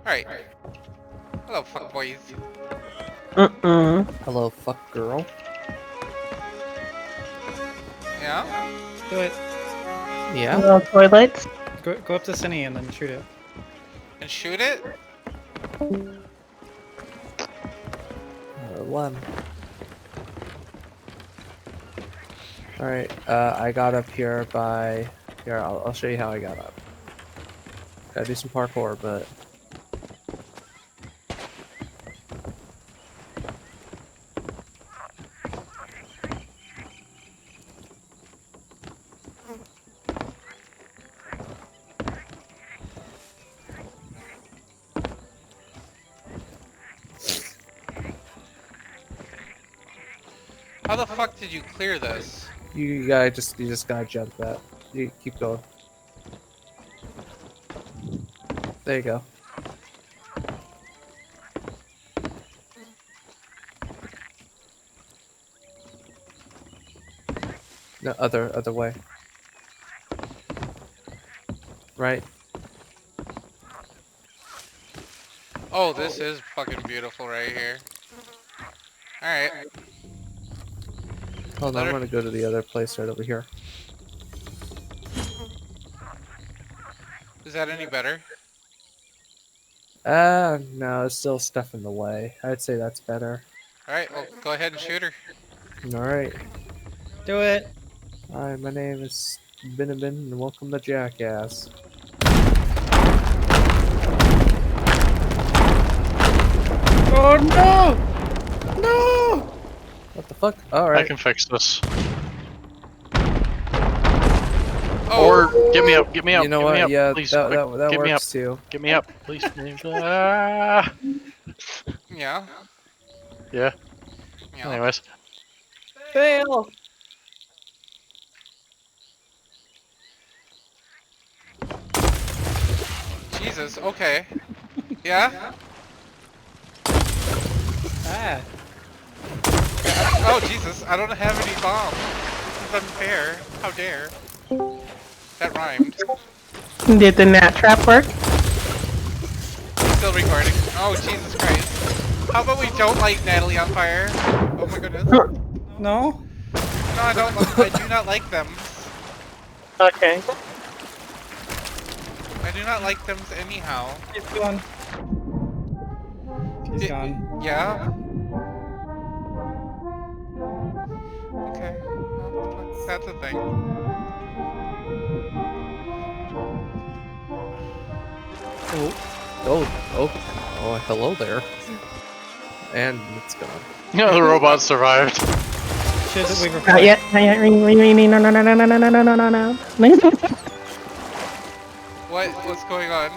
Alright. Hello, fuck boys. Hello, fuck girl. Yeah? Do it. Yeah. Little toilets. Go up to Cinny and then shoot it. And shoot it? One. Alright, I got up here by... Here, I'll show you how I got up. Gotta do some parkour, but... How the fuck did you clear this? You just gotta jump that. You keep going. There you go. No, other way. Right. Oh, this is fucking beautiful right here. Alright. Hold on, I'm gonna go to the other place right over here. Is that any better? No, it's still stuff in the way. I'd say that's better. Alright, well, go ahead and shoot her. Alright. Do it. Hi, my name is Binabin, and welcome to Jackass. Oh no! No! What the fuck? Alright. I can fix this. Oh. Or get me up, get me up, You know get what? me up, Yeah, please. that get me up, works too. get me up, please. Ah. Yeah? Yeah. Yeah. Anyways, Fail. Jesus, okay. Yeah? Ah. Oh, Jesus, I don't have any bombs. This is unfair. How dare. That rhymed. Did the gnat trap work? Still recording. Oh, Jesus Christ. How about we don't light Natalie on fire? Oh my goodness. No, No? I don't. I do not like them. Okay. I do not like them anyhow. He's gone. He's gone. Yeah? Okay. Well, that's a thing. Oh, hello there. And it's gone. no, the robot survived. Should we Not record? yet. Not yet. No. What's going on?